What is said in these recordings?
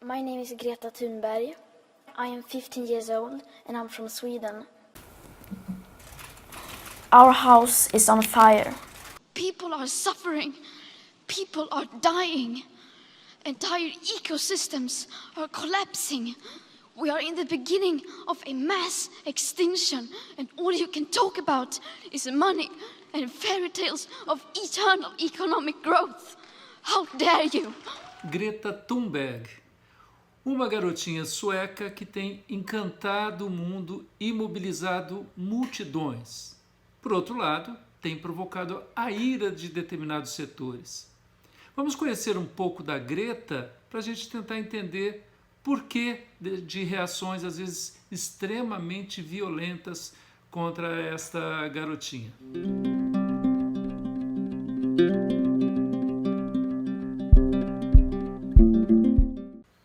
My name is Greta Thunberg. I am 15 years old and I'm from Sweden. Our house is on fire. People are suffering. People are dying. Entire ecosystems are collapsing. We are in the beginning of a mass extinction, and all you can talk about is money and fairy tales of eternal economic growth. How dare you? Greta Thunberg, uma garotinha sueca que tem encantado o mundo e mobilizado multidões. Por outro lado, tem provocado a ira de determinados setores. Vamos conhecer um pouco da Greta para a gente tentar entender por que de reações, às vezes, extremamente violentas contra esta garotinha.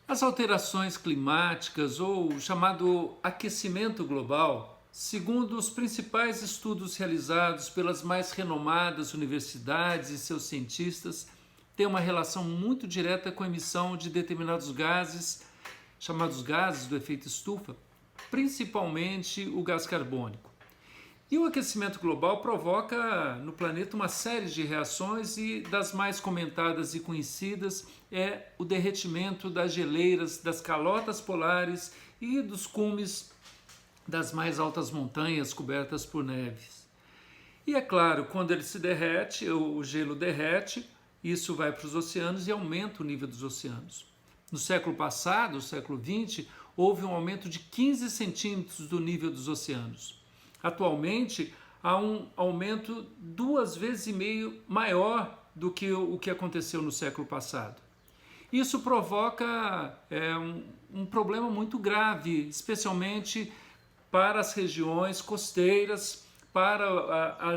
As alterações climáticas, ou o chamado aquecimento global, segundo os principais estudos realizados pelas mais renomadas universidades e seus cientistas, têm uma relação muito direta com a emissão de determinados gases, chamados gases do efeito estufa, principalmente o gás carbônico. E o aquecimento global provoca no planeta uma série de reações e das mais comentadas e conhecidas é o derretimento das geleiras, das calotas polares e dos cumes das mais altas montanhas cobertas por neves. E é claro, quando ele se derrete, o gelo derrete, isso vai para os oceanos e aumenta o nível dos oceanos. No século passado, o século XX, houve um aumento de 15 centímetros do nível dos oceanos. Atualmente, há um aumento 2,5 vezes maior do que o que aconteceu no século passado. Isso provoca um problema muito grave, especialmente para as regiões costeiras, para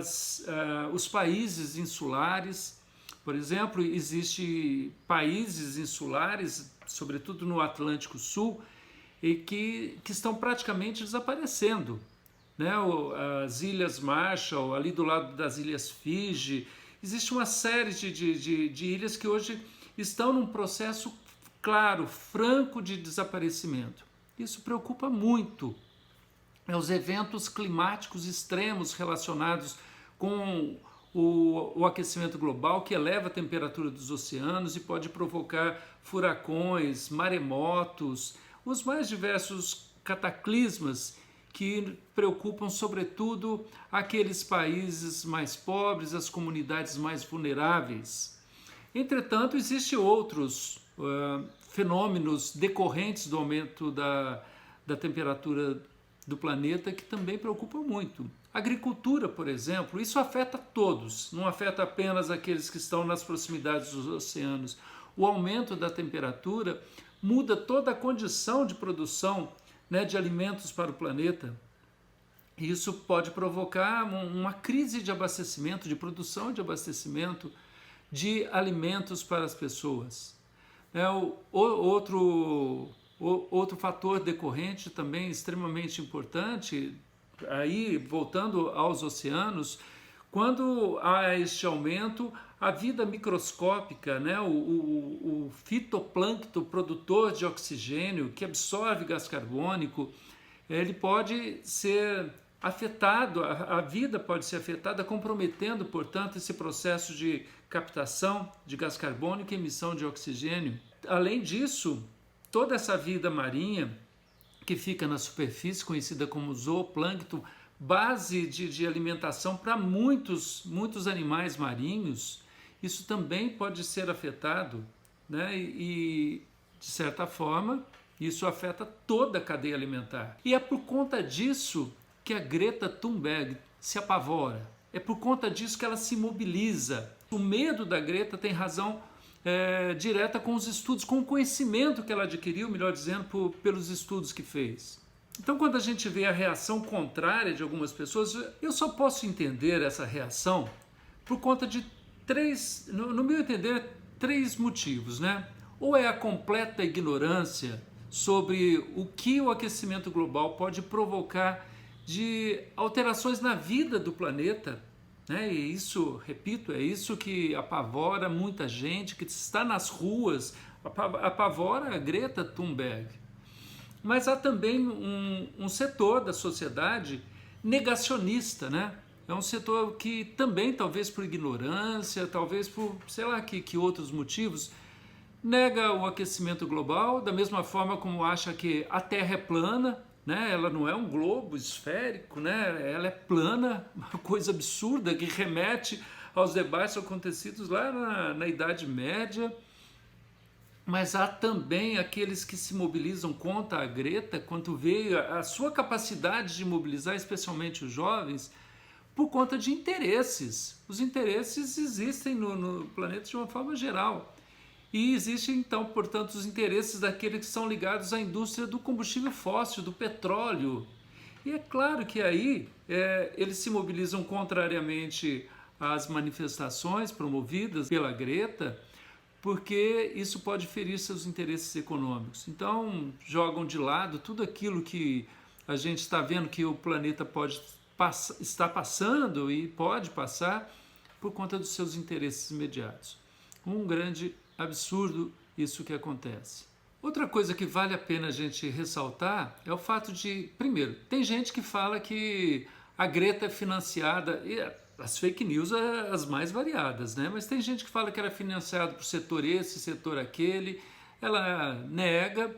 os países insulares. Por exemplo, existem países insulares, sobretudo no Atlântico Sul, e que estão praticamente desaparecendo. Né? As Ilhas Marshall, ali do lado das Ilhas Fiji, existe uma série de ilhas que hoje estão num processo claro, franco de desaparecimento. Isso preocupa muito. Os eventos climáticos extremos relacionados com o aquecimento global, que eleva a temperatura dos oceanos e pode provocar furacões, maremotos, os mais diversos cataclismas que preocupam sobretudo aqueles países mais pobres, as comunidades mais vulneráveis. Entretanto, existem outros fenômenos decorrentes do aumento da temperatura do planeta que também preocupam muito. A agricultura, por exemplo, isso afeta todos, não afeta apenas aqueles que estão nas proximidades dos oceanos. O aumento da temperatura muda toda a condição de produção, né, de alimentos para o planeta. Isso pode provocar uma crise de abastecimento, de produção de abastecimento de alimentos para as pessoas. Outro fator decorrente também extremamente importante, aí voltando aos oceanos, quando há este aumento, a vida microscópica, né, o fitoplâncton produtor de oxigênio, que absorve gás carbônico, ele pode ser afetado, a vida pode ser afetada, comprometendo, portanto, esse processo de captação de gás carbônico e emissão de oxigênio. Além disso, toda essa vida marinha que fica na superfície, conhecida como zooplâncton, base de alimentação para muitos animais marinhos, isso também pode ser afetado, né? E, de certa forma, isso afeta toda a cadeia alimentar. E é por conta disso que a Greta Thunberg se apavora. É por conta disso que ela se mobiliza. O medo da Greta tem razão direta com os estudos, com o conhecimento que ela adquiriu, melhor dizendo, pelos estudos que fez. Então, quando a gente vê a reação contrária de algumas pessoas, eu só posso entender essa reação por conta de no meu entender, três motivos, né? Ou é a completa ignorância sobre o que o aquecimento global pode provocar de alterações na vida do planeta, né? E isso, repito, é isso que apavora muita gente que está nas ruas apavora a Greta Thunberg. Mas há também um setor da sociedade negacionista, né? É um setor que também, talvez por ignorância, talvez por, sei lá, que outros motivos, nega o aquecimento global, da mesma forma como acha que a Terra é plana, né? Ela não é um globo esférico, né? Ela é plana, uma coisa absurda que remete aos debates acontecidos lá na Idade Média. Mas há também aqueles que se mobilizam contra a Greta, quando vê a sua capacidade de mobilizar, especialmente os jovens, por conta de interesses. Os interesses existem no planeta de uma forma geral. E existem, então, portanto, os interesses daqueles que são ligados à indústria do combustível fóssil, do petróleo. E é claro que aí eles se mobilizam contrariamente às manifestações promovidas pela Greta, porque isso pode ferir seus interesses econômicos. Então, jogam de lado tudo aquilo que a gente está vendo que o planeta está passando e pode passar por conta dos seus interesses imediatos. Um grande absurdo isso que acontece. Outra coisa que vale a pena a gente ressaltar é o fato de, primeiro, tem gente que fala que a Greta é financiada, e as fake news as mais variadas, né? Mas tem gente que fala que era financiado por setor esse, setor aquele, ela nega,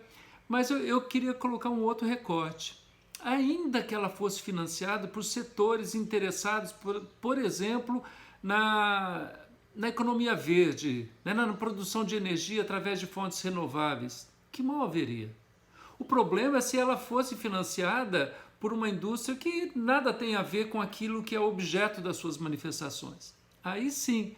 mas eu queria colocar um outro recorte. Ainda que ela fosse financiada por setores interessados, por exemplo, na economia verde, né? Na produção de energia através de fontes renováveis, que mal haveria? O problema é se ela fosse financiada por uma indústria que nada tem a ver com aquilo que é objeto das suas manifestações. Aí sim,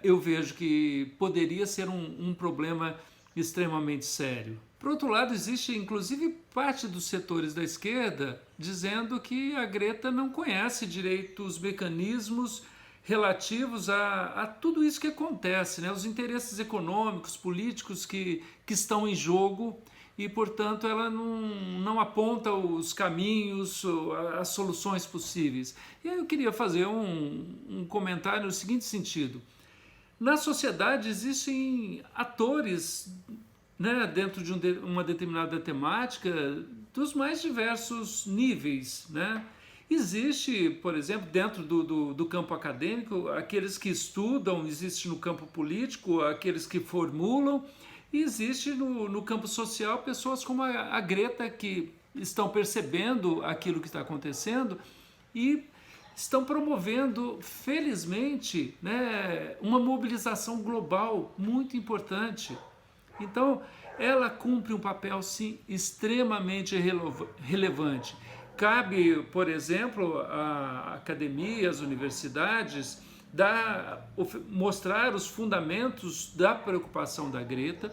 eu vejo que poderia ser um problema extremamente sério. Por outro lado, existe inclusive parte dos setores da esquerda dizendo que a Greta não conhece direito os mecanismos relativos a tudo isso que acontece, né? Os interesses econômicos, políticos que estão em jogo, e, portanto, ela não aponta os caminhos, as soluções possíveis. E aí eu queria fazer um comentário no seguinte sentido. Na sociedade existem atores, né, dentro de uma determinada temática dos mais diversos níveis, né? Existe, por exemplo, dentro do campo acadêmico, aqueles que estudam, existe no campo político, aqueles que formulam, e existe no campo social pessoas como a Greta que estão percebendo aquilo que está acontecendo e estão promovendo, felizmente, né, uma mobilização global muito importante. Então, ela cumpre um papel, sim, extremamente relevante. Cabe, por exemplo, à academia, às universidades, mostrar os fundamentos da preocupação da Greta.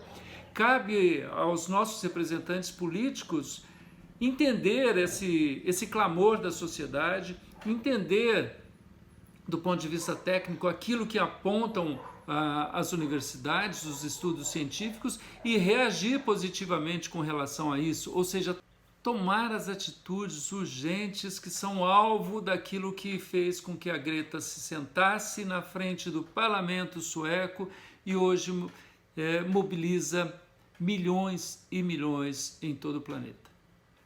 Cabe aos nossos representantes políticos entender esse clamor da sociedade, entender do ponto de vista técnico aquilo que apontam as universidades, os estudos científicos e reagir positivamente com relação a isso, ou seja, tomar as atitudes urgentes que são alvo daquilo que fez com que a Greta se sentasse na frente do parlamento sueco e hoje mobiliza milhões e milhões em todo o planeta.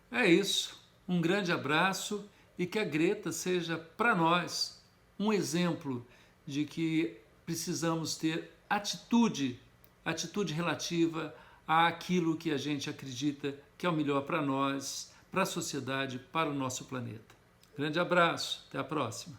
É isso, um grande abraço e que a Greta seja para nós um exemplo de que precisamos ter atitude relativa àquilo que a gente acredita que é o melhor para nós, para a sociedade, para o nosso planeta. Grande abraço, até a próxima.